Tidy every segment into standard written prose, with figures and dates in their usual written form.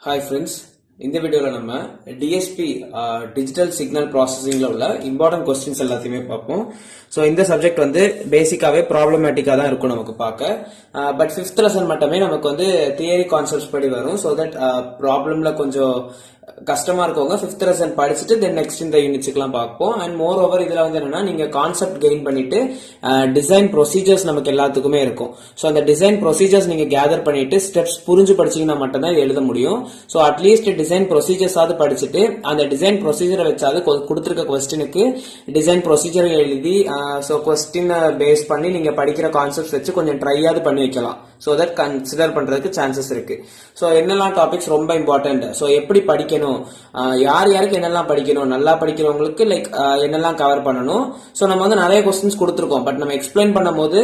Hi friends, இந்த வீடியோல நம்ம டிஎஸ்பி டிஜிட்டல் சிக்னல் ப்ராசஸிங்ல உள்ள இம்பார்ட்டன்ட் கொஸ்டின்ஸ் எல்லாத்தையுமே பார்ப்போம். ஸோ இந்த சப்ஜெக்ட் வந்து பேசிக்காவே ப்ராப்ளமேட்டிக்கா தான் இருக்கும் நமக்கு பார்க்க. பட் 5th லெசன் மட்டுமே நமக்கு வந்து தியரி கான்செப்ட்ஸ் படி வரும். ஸோ தட் ப்ராப்ளம்ல கொஞ்சம் கஷ்டமா இருக்கவங்க 5th லெசன் படிச்சுட்டு தென் நெக்ஸ்ட் இந்த யூனிட்ஸ்க்குலாம் பார்ப்போம். அண்ட் மோர் ஓவர் இதுல வந்து என்னன்னா நீங்க கான்செப்ட் கெயின் பண்ணிட்டு டிசைன் ப்ரொசீஜர்ஸ் நமக்கு எல்லாத்துக்குமே இருக்கும். ஸோ அந்த டிசைன் ப்ரொசீஜர்ஸ் நீங்க கேதர் பண்ணிட்டு ஸ்டெப்ஸ் புரிஞ்சு படிச்சீங்கன்னா மட்டும்தான் எழுத முடியும். ஸோ அட்லீஸ்ட் டிசைன் ப்ரொசீஜர்ஸாவது படிச்சுட்டு அந்த டிசைன் ப்ரொசீஜரை வச்சாவது கொடுத்துருக்க கொஸ்டினுக்கு டிசைன் ப்ரொசீஜர் எழுதி ஸோ கொஸ்டினை பேஸ் பண்ணி நீங்க படிக்கிற கான்செப்ட்ஸ் வச்சு கொஞ்சம் ட்ரையாவது பண்ணி வைக்கலாம். ஸோ தட் கன்சிடர் பண்றதுக்கு சான்சஸ் இருக்கு. ஸோ என்னெல்லாம் டாபிக்ஸ் ரொம்ப இம்பார்ட்டன்ட், ஸோ எப்படி படிக்கணும், யார் யாருக்கு என்னெல்லாம் படிக்கணும், நல்லா படிக்கிறவங்களுக்கு லைக் என்னெல்லாம் கவர் பண்ணணும். ஸோ நம்ம வந்து நிறைய கொஸ்டின்ஸ் கொடுத்துருக்கோம். பட் நம்ம எக்ஸ்பிளைன் பண்ணும்போது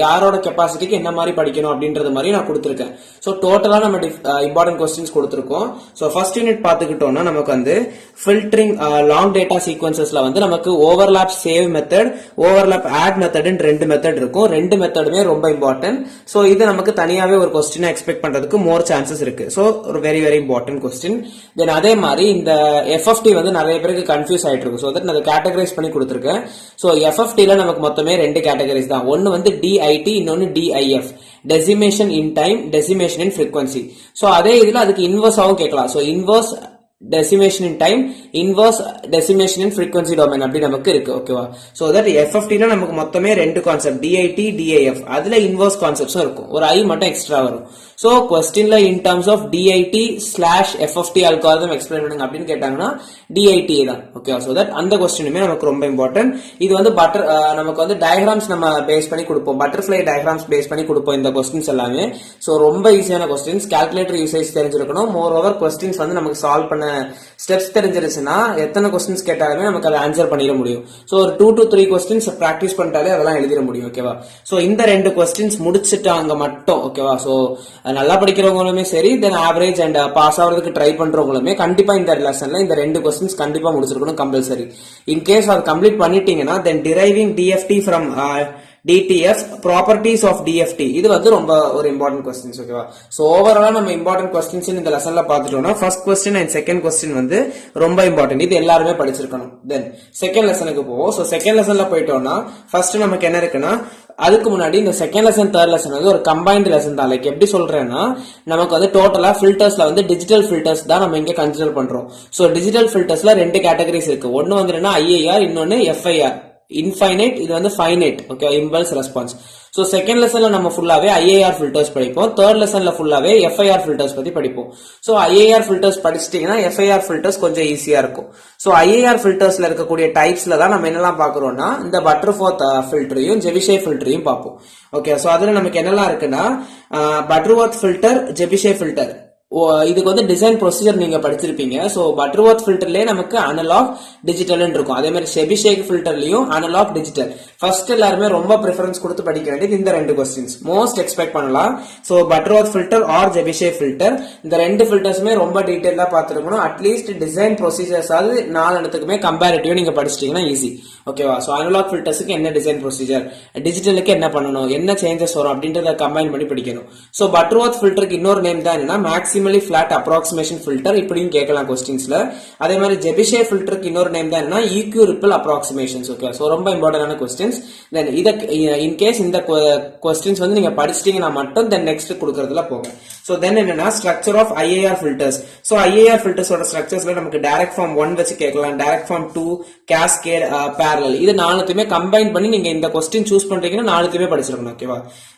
யாரோட கெப்பாசிட்டிக்கு என்ன மாதிரி படிக்கணும் அப்படின்றது மாதிரி நான் கொடுத்துருக்கேன். ஸோ டோட்டலா நம்ம இம்பார்ட்டன்ட் கொஸ்டின்ஸ் கொடுத்துருக்கோம். ஸோ ஃபர்ஸ்ட் யூனிட் பார்த்துக்கிட்டோம்னா நமக்கு வந்து ஃபில்டரிங் லாங் டேட்டா சீக்வன்சஸ்ல வந்து நமக்கு overlap save method, overlap add மெத்தட்னு ரெண்டு மெத்தட் இருக்கும். ரெண்டு மெத்தடுமே ரொம்ப இம்பார்ட்டன்ட். ஸோ இது நமக்கு தனியாவே ஒரு கொஸ்டினை எக்ஸ்பெக்ட் பண்றதுக்கு மோர் சான்சஸ் இருக்கு. ஸோ ஒரு வெரி வெரி இம்பார்ட்டன்ட் கொஸ்டின். தென் அதே மாதிரி இந்த எஃப்எஃப்டி வந்து நிறைய பேருக்கு கன்ஃபியூஸ் ஆயிட்டு இருக்கு. ஸோ தட் நான் கேட்டகரைஸ் பண்ணி கொடுத்துருக்கேன். ஸோ எஃப்எஃப்டில நமக்கு மொத்தமே ரெண்டு கேட்டகரிஸ் தான். ஒன்னு வந்து DIT, இன்னொன்னு DIF, decimation in time, decimation in frequency. So அதே இதுல அதுக்கு இன்வர்ஸாவும் கேட்கலாம். So inverse decimation in time, inverse decimation in frequency domain அப்படி நமக்கு இருக்கு. ஓகேவா? சோ தட் எஃப்எஃப்டில நமக்கு மொத்தமே ரெண்டு கான்செப்ட், DIT, DIF. அதுல இன்வர்ஸ் கான்செப்ட்ஸும் இருக்கும். ஒரு ஐ மட்டும் எக்ஸ்ட்ரா வரும். சோ கொஸ்டின்ல in terms of DIT/FFT algorithm explain பண்ணுங்க அப்படின்னு கேட்டாங்கன்னா DIT தான். ஓகே, சோ தட் அந்த கொஸ்டினுமே நமக்கு ரொம்ப இம்பார்ட்டன்ட். இது வந்து நமக்கு வந்து டயக்ராம்ஸ் நம்ம பேஸ் பண்ணி கொடுப்போம், பட்டர்ஃபிளை டயக்ராம்ஸ் பேஸ் பண்ணி கொடுப்போம் இந்த கொஸ்டின்ஸ் எல்லாமே. சோ ரொம்ப ஈஸியான கொஸ்டின்ஸ். கால்குலேட்டர் யூசேஜ் தெரிஞ்சிருக்கணும். மோர் ஓவர் கொஸ்டின்ஸ் வந்து நமக்கு சால்வ் பண்ண ஸ்டெப்ஸ் தெரிஞ்சிருச்சுன்னா எத்தனை கொஸ்டின்ஸ் கேட்டாலுமே நமக்கு அதை ஆன்சர் பண்ணிட முடியும். சோ ஒரு 2 to 3 கொஸ்டின்ஸ் பிராக்டிஸ் பண்ணிட்டாலே அதெல்லாம் எழுதிட முடியும். ஓகேவா? சோ இந்த ரெண்டு கொஸ்டின்ஸ் முடிச்சுட்டாங்க மட்டும். ஓகேவா? சோ நல்லா படிக்கிறவங்களுமே சரி, தென் ஆவரேஜ் அண்ட் பாஸ் ஆகிறதுக்கு ட்ரை பண்றவங்களுமே கண்டிப்பா இந்த லெசன்ல இந்த ரெண்டு கொஸ்டின்ஸ் கண்டிப்பா முடிச்சிருக்கணும் கம்பல்சரி. இன்கேஸ் அது கம்ப்ளீட் பண்ணிட்டீங்கன்னா then deriving DFT from DTF, properties of DFT, இது வந்து ரொம்ப ஒரு இம்பார்ட்டன்ட் கொஸ்டின்ஸ். ஓகேவா? சோ ஓவராலா நம்ம இம்பார்ட்டன்ட் கொஸ்டின்ஸ் இந்த லெசன்ல பாத்துட்டோம்னா first question and second question வந்து ரொம்ப இம்பார்ட்டன்ட். இது எல்லாருமே படிச்சிருக்கணும். தென் செகண்ட் லெசனுக்கு போவோம். சோ செகண்ட் லெசன்ல போயிட்டோம்னா ஃபர்ஸ்ட் நமக்கு என்ன இருக்குன்னா, அதுக்கு முன்னாடி இந்த செகண்ட் லெசன் தேர்ட் லெசன் வந்து ஒரு கம்பைன்ட் லெசன் தான். லைக் எப்படி சொல்றேன்னா, நமக்கு வந்து டோட்டலா ஃபில்டர்ஸ்ல வந்து டிஜிட்டல் ஃபில்டர்ஸ் தான் நம்ம இங்க கன்சிடர் பண்றோம். சோ டிஜிட்டல் ஃபில்டர்ஸ்ல ரெண்டு கேட்டகரிஸ் இருக்கு. ஒன்னு வந்து IIR, இன்னொன்னு FIR. இன்ஃபைனைட், இது வந்து finite. Okay, impulse response. So second லெசன்ல நம்ம ஃபுல்லாவே IIR ஃபில்டர்ஸ் படிப்போம். தேர்ட் லெசன்ல ஃபுல்லாவே FIR ஃபில்டர்ஸ் பத்தி படிப்போம். சோ IIR ஃபில்டர்ஸ் படிச்சிட்டீங்கன்னா FIR ஃபில்டர்ஸ் கொஞ்சம் ஈஸியா இருக்கும். சோ IIR ஃபில்டர்ஸ்ல இருக்கக்கூடிய டைப்ஸ்ல தான் நம்ம என்னெல்லாம் பாக்குறோம்னா, இந்த பட்டர்வொர்த் ஃபில்டரையும் ஜெபிஷே ஃபில்டரையும் பார்ப்போம். ஓகே, சோ அதுல நமக்கு என்னெல்லாம் இருக்குன்னா, பட்டர்வொர்த் ஃபில்டர், ஜெபிஷே ஃபில்டர். இதுக்கு வந்து டிசைன் ப்ரொசீஜர் நீங்க படிச்சிருப்பீங்க. சோ பட்டர்வொர்த் ஃபில்டர்லயே நமக்கு அனலாக் டிஜிட்டல் இருக்கும். அதே மாதிரி செபிஷேக் ஃபில்டர்லயும் அனலாக் டிஜிட்டல். ஃபர்ஸ்ட் எல்லாருமே ரொம்ப ப்ரிஃபரன்ஸ் கொடுத்து படிக்க வேண்டியது இந்த ரெண்டு கொஸ்டின்ஸ். மோஸ்ட் எக்ஸ்பெக்ட் பண்ணலாம். So Butterworth filter or Chebyshev filter, இந்த ரெண்டு ஃபில்டர்ஸுமே ரொம்ப டீடைலா பார்த்துருக்கணும். அட்லீஸ்ட் டிசைன் ப்ரொசீஜர்ஸ் அது 4 இடத்துக்குமே கம்பேரிட்டிவ் நீங்க படிச்சிட்டீங்கன்னா ஈஸி. ஓகேவா? சோ அனலாக் ஃபில்டர்ஸ்க்கு என்ன டிசைன் ப்ரொசீஜர், டிஜிட்டலுக்கு என்ன பண்ணணும், என்ன சேஞ்சஸ் வரும் அப்படின்றத கம்பைன் பண்ணி படிக்கணும். சோ பட்டர்வொர்த் ஃபில்டருக்கு இன்னொரு நேம் தான் என்னன்னா மேக்ஸிமலி ஃபிளாட் அப்ராக்சிமேஷன் ஃபில்டர். இப்படியும் கேட்கலாம் கொஸ்டின்ஸ்ல. அதே மாதிரி ஜெபிஷே ஃபில்டருக்கு இன்னொரு நேம் தான் என்னன்னா EQ ripple approximations. Okay, so ரொம்ப இம்பார்ட்டன்டான கொஸ்டின்ஸ். தென் இத இன்கேஸ் இந்த கொஸ்டின்ஸ் வந்து நீங்க படிச்சிட்டீங்கன்னா மட்டும் தென் நெக்ஸ்ட் கொடுக்கறதுல போங்க. சோ தென் என்னன்னா structure of IIR filters. So IIR ஃபில்டர்ஸோட ஸ்ட்ரக்சர்ஸ்ல நமக்கு டைரக்ட் ஃபார்ம் 1 வச்சு கேட்கலாம், டைரக்ட் ஃபார்ம் 2, கேஸ்கேட், பேரலல். இது நாலுத்தையுமே கம்பைன் பண்ணி நீங்க இந்த கொஸ்டின் சூஸ் பண்றீங்கன்னா நாலுத்தையுமே படிச்சிருக்கணும். ஓகேவா?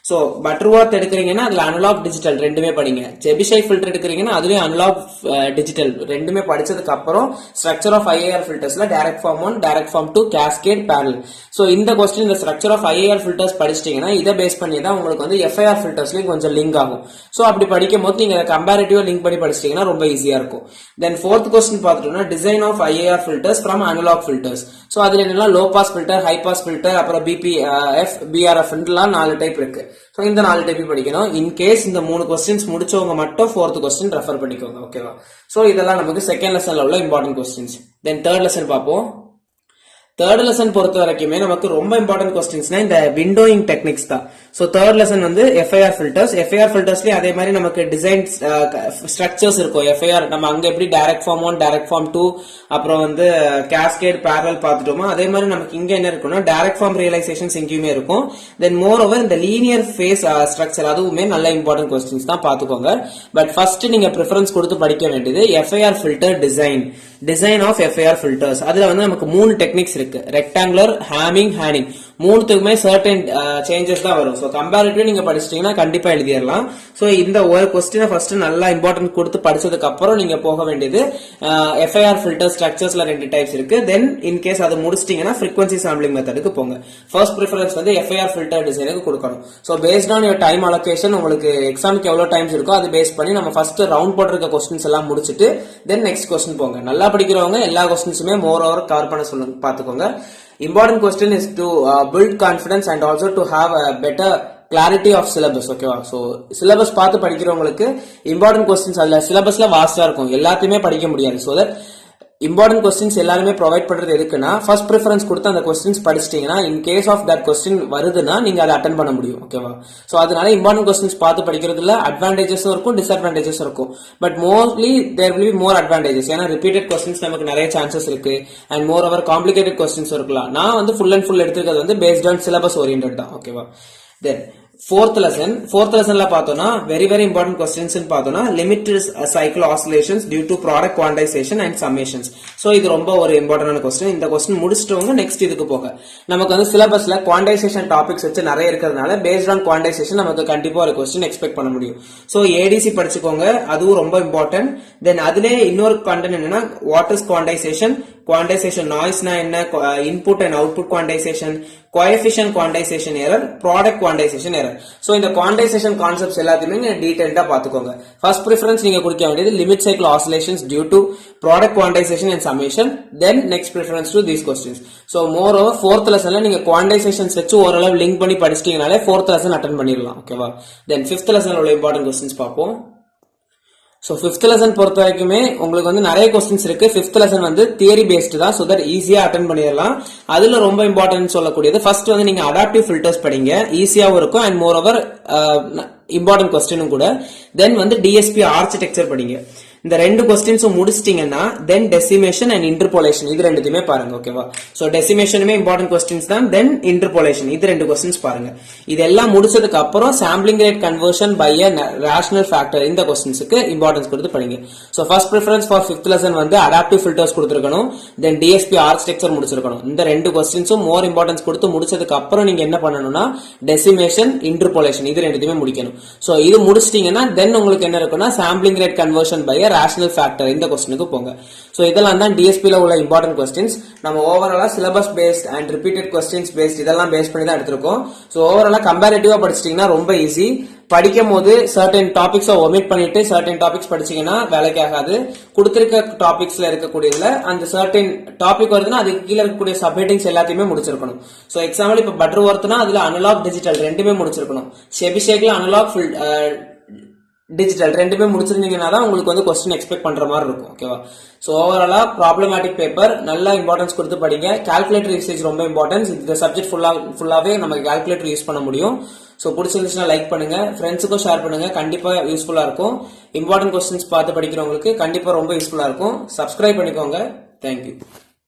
சோ பட்டர்வொர்த் எடுக்கிறீங்கன்னா அதுல அனலாக் டிஜிட்டல் ரெண்டுமே படிங்க. ஜெபிஷே ஃபில்டர் எடுக்கிறீங்கன்னா அதுலயும் அனலாக் டிஜிட்டல் ரெண்டுமே படிச்சதுக்கு அப்புறம் ஸ்ட்ரக்சர் ஆஃப் IIR ஃபில்டர்ஸ்ல direct form 1, direct form 2, cascade, parallel. So இந்த கொஸ்டின் இந்த ஸ்ட்ரக்சர் ஆஃப் IIR ஃபில்டர்ஸ் படிச்சிட்டீங்கன்னா இதை பேஸ் பண்ணி தான் உங்களுக்கு வந்து FIR ஃபில்டர்ஸ்லயும் கொஞ்சம் லிங்க் ஆகும். சோ அப்படி படிக்கும் போது நீங்க கம்பேரிட்டிவா லிங்க் பண்ணி படிச்சிட்டீங்கன்னா ரொம்ப ஈஸியா இருக்கும். தென் ஃபோர்த் கொஸ்டின் பார்த்துட்டோம்னா design of IIR filters from analog filters. So அதுல என்னன்னா low pass filter, high pass filter, அப்புறம் BPF, BRF 4 டைப் இருக்கு. சோ இந்த 4 டைப் படிக்கணும். இன்கேஸ் இந்த 3 கொஸ்டின்ஸ் முடிச்சவங்க மட்டும் 4th கொஸ்டின் ரெஃபர் பண்ணிக்கோங்க. ஓகேவா? சோ இதெல்லாம் நமக்கு செகண்ட் லெசன்ல உள்ள important questions. Then third lesson பார்ப்போம். தேர்ட் லெசன் பொறுத்த வரைக்குமே நமக்கு ரொம்ப இம்பார்ட்டன்ட் கொஸ்டின்ஸ்னா இந்த விண்டோயிங் டெக்னிக்ஸ் தான். சோ தேர்ட் லெசன் வந்து FIR ஃபில்டர்ஸ். FIR ஃபில்டர்ஸ்லயே அதே மாதிரி நமக்கு டிசைன் ஸ்ட்ரக்சர்ஸ் இருக்கும். FIR நம்ம அங்க எப்படி டைரக்ட் ஃபார்ம் 1, டைரக்ட் ஃபார்ம் 2, அப்புறம் வந்து கேஸ்கேட், பேரலல் பார்த்துட்டோமோ அதே மாதிரி நமக்கு இங்க என்ன இருக்குன்னா டைரக்ட் ஃபார்ம் ரியலைசேஷன்ஸ் இங்கேயுமே இருக்கும். தென் மோர் ஓவர் இந்த லீனியர் ஃபேஸ் ஸ்ட்ரக்சர் அதுவுமே நல்ல இம்பார்ட்டன்ட் கொஸ்டின்ஸ் தான் பாத்துக்கோங்க. பட் ஃபர்ஸ்ட் நீங்க ப்ரிஃபரன்ஸ் கொடுத்து படிக்க வேண்டியது FIR filter design of FIR filters. அதுல வந்து நமக்கு 3 டெக்னிக்ஸ் இருக்கு. Rectangular, Hamming, Hanning. மூணுத்துக்குமே சர்டன் சேஞ்சஸ் தான் வரும். சோ கம்பேரிட்டிவ் நீங்க படிச்சிட்டீங்கன்னா கண்டிப்பா எழுதிடலாம். சோ இந்த ஒரு கொஸ்டினை ஃபர்ஸ்ட் நல்லா இம்பார்ட்டன்ட் கொடுத்து படிச்சதுக்கு அப்புறம் நீங்க போக வேண்டியது FIR ஃபில்டர் ஸ்ட்ரக்சர்ஸ்ல 2 டைப்ஸ் இருக்கு. தென் இன் கேஸ் அது முடிச்சிட்டீங்கன்னா ஃப்ரீக்வன்சி சாம்பிளிங் மெத்தடுக்கு போங்க. ஃபர்ஸ்ட் ப்ரிஃபரன்ஸ் வந்து FIR ஃபில்டர் டிசைனுக்கு கொடுக்கணும். So based on your time allocation, உங்களுக்கு எக்ஸாமுக்கு எவ்வளவு டைம்ஸ் இருக்கோ அது பேஸ் பண்ணி நம்ம ஃபர்ஸ்ட் ரவுண்ட் போட்டிருக்க கொஸ்டின்ஸ் எல்லாம் முடிச்சிட்டு தென் நெக்ஸ்ட் கொஸ்டின் போங்க. நல்லா படிக்கிறவங்க எல்லா கொஸ்டின்ஸுமே மோர் ஓவர் கவர் பண்ண சொல்லுங்க, பாத்துக்கோங்க. Important question is to build confidence and also to have a better clarity of syllabus. ஓகேவா? சோ சிலபஸ் பார்த்து படிக்கிறவங்களுக்கு இம்பார்ட்டன்ட் கொஸ்டின்ஸ் அதுல சிலபஸ்ல வாஸ்டா இருக்கும், எல்லாத்தையுமே படிக்க முடியாது. சோ தட் இம்பார்ட்டன்ட் கொஸ்டின்ஸ் எல்லாருமே ப்ரொவைட் பண்றது எதுக்குன்னா ஃபர்ஸ்ட் ப்ரிஃபரன்ஸ் கொடுத்து அந்த கொஸ்டின்ஸ் படிச்சிட்டீங்கன்னா in case of that question வருதுன்னா நீங்க அதை அட்டன் பண்ண முடியும். ஓகேவா? சோ அதனால இம்பார்ட்டன்ட் கொஸ்டின்ஸ் பார்த்து படிக்கிறதுல அட்வான்டேஜஸும் இருக்கும், டிஸ்அட்வான்டேஜஸ் இருக்கும். But mostly there will be more advantages. ஏன்னா ரிப்பீட்டட் கொஸ்டின்ஸ் நமக்கு நிறைய சான்சஸ் இருக்கு and moreover complicated questions இருக்கலாம். நான் வந்து ஃபுல் அண்ட் ஃபுல் எடுத்துக்கிறது வந்து பேஸ்ட் ஆன் சிலபஸ் ஓரியன்டட் தான். ஓகேவா? தென் fourth lessonல பார்த்தோம்னா very important questions பார்த்தோம்னா limited cycle oscillations due to product quantization and summations. So இது ரொம்ப ஒரு இம்பார்ட்டன்டான கொஸ்டின். இந்த கொஸ்டின் முடிச்சிட்டவங்க நெக்ஸ்ட் இதுக்கு போக. நமக்கு வந்து சிலபஸ்ல குவான்டைசேஷன் டாபிக்ஸ் வச்சு நிறைய இருக்கிறதுனால பேஸ்ட் ஆன் குவான்டைசேஷன் நமக்கு கண்டிப்பா ஒரு கொஸ்டின் எக்ஸ்பெக்ட் பண்ண முடியும். சோ ADC படிச்சுக்கோங்க, அதுவும் ரொம்ப இம்பார்ட்டன்ட். தென் அதுல இன்னொரு கண்டென்ட் என்னன்னா வாட் இஸ் குவான்டைசேஷன், நாய்ஸ்னா என்ன, input and output quantisation, coefficient quantisation error, product quantisation error. So இந்த குவான்டைசேஷன் கான்செப்ட்ஸ் எல்லாத்தையுமே நீங்க டீடைலா பாத்துக்கோங்க. ஃபர்ஸ்ட் ப்ரிஃபரன்ஸ் நீங்க கொடுக்க வேண்டியது limit cycle oscillations due to product quantisation and summation. Then next preference to these questions. So moreover fourth லெசன்ல நீங்க குவான்டைசேஷன்ஸ் வச்சு ஓரளவு லிங்க் பண்ணி படிச்சிட்டீங்கனாலே ஃபோர்த் லெசன் அட்டன் பண்ணிடலாம். ஓகேவா? தென் ஃபிஃப்த் லெசன்ல உள்ள இம்பார்ட்டன்ட் கொஸ்டின்ஸ் பார்ப்போம். சோ ஃபிஃப்த் லெசன் பொறுத்த வரைக்குமே உங்களுக்கு வந்து நிறைய கொஸ்டின்ஸ் இருக்கு. ஃபிஃப்த் லெசன் வந்து தியரி பேஸ்ட் தான். சோ தட் ஈஸியா அட்டன் பண்ணிடலாம். அதுல ரொம்ப இம்பார்ட்டன்ட் சொல்லக்கூடியது ஃபர்ஸ்ட் வந்து நீங்க அடாப்டிவ் ஃபில்டர்ஸ் படிங்க, ஈஸியாவும் இருக்கும் அண்ட் மோர் ஓவர் இம்பார்ட்டன்ட் கொஸ்டினும் கூட. தென் வந்து DSP ஆர்கிடெக்சர் படிங்க. இந்த 2 கொஸ்டின்ஸும் முடிச்சிட்டீங்கன்னா தென் டெசிமேஷன் அண்ட் இன்டர்போலேஷன் இது ரெண்டுத்தையுமே பாருங்க. ஓகேவா? சோ டெசிமேஷனுமே இம்பார்ட்டன்ட் கொஸ்டின்ஸ் தான். தென் இன்டர்போலேஷன் இது 2 கொஸ்டின்ஸ் பாருங்க. இதெல்லாம் முடிச்சதுக்கு அப்புறம் sampling rate conversion by a rational factor இந்த கொஸ்டின்ஸ்க்கு இம்பார்ட்டன்ஸ் கொடுத்து படிங்க. So first preference for fifth lesson வந்து அடாப்டிவ் ஃபில்டர்ஸ் கொடுத்துருக்கணும். தென் DSP ஆர்கிடெக்சர் முடிச்சிருக்கணும். இந்த 2 கொஸ்டின்ஸும் மோர் இம்பார்ட்டன்ஸ் கொடுத்து முடிச்சதுக்கு அப்புறம் நீங்க என்ன பண்ணணும்னா டெசிமேஷன், இன்டர்போலேஷன் இது ரெண்டுத்தையுமே முடிக்கணும். சோ இது முடிச்சிட்டீங்கன்னா தென் உங்களுக்கு என்ன இருக்குன்னா sampling rate conversion by rational factor இந்த கொஸ்டினுக்கு போங்க. சோ இதெல்லாம் தான் டிஎஸ்பில உள்ள இம்பார்ட்டன்ட் கொஸ்டின்ஸ். நம்ம ஓவராலா syllabus based and repeated questions based இதெல்லாம் பேஸ் பண்ணி தான் எடுத்திருக்கோம். சோ ஓவராலா கம்பேரிட்டிவா படிச்சிட்டீங்கன்னா ரொம்ப ஈஸி. படிக்கும் போது சர்டன் டாபிக்ஸை ஒமிட் பண்ணிட்டு சர்டன் டாபிக்ஸ் படிச்சீங்கன்னா வேலைக்கு ஆகாது. கொடுத்திருக்க டாபிக்ஸ்ல இருக்கக்கூடியதுல அந்த சர்டன் டாபிக் வருதுன்னா அதுக்கு கீழே இருக்கக்கூடிய சப்ஹெட்டிங்ஸ் எல்லாத்தையுமே முடிச்சிருக்கணும். சோ எக்ஸாம்பிள் இப்ப பட்டர் ஒர்த்னா அதுல அனலாக் டிஜிட்டல் ரெண்டுமே முடிச்சிருக்கணும். ஷெபிஷேக்ல அனலாக் டிஜிட்டல் ரெண்டுமே முடிச்சிருந்தீங்கன்னா தான் உங்களுக்கு வந்து கொஸ்டின் எக்ஸ்பெக்ட் பண்ற மாதிரி இருக்கும். ஓகேவா? சோ ஓவராலா ப்ராப்ளமேட்டிக் பேப்பர் நல்லா இம்பார்ட்டன்ஸ் கொடுத்து படிங்க. கால்குலேட்டர் யூசேஜ் ரொம்ப இம்பார்ட்டன்ஸ். இந்த சப்ஜெக்ட் ஃபுல்லாவே நமக்கு கால்குலேட்டர் யூஸ் பண்ண முடியும். சோ பிடிச்சிருந்துச்சுன்னா லைக் பண்ணுங்க, ஃப்ரெண்ட்ஸுக்கும் ஷேர் பண்ணுங்க, கண்டிப்பா யூஸ்ஃபுல்லா இருக்கும். இம்பார்ட்டன்ட் கொஸ்டின்ஸ் பார்த்து படிக்கிறவங்களுக்கு கண்டிப்பா ரொம்ப யூஸ்ஃபுல்லா இருக்கும். சப்ஸ்கிரைப் பண்ணிக்கோங்க. தேங்க்யூ.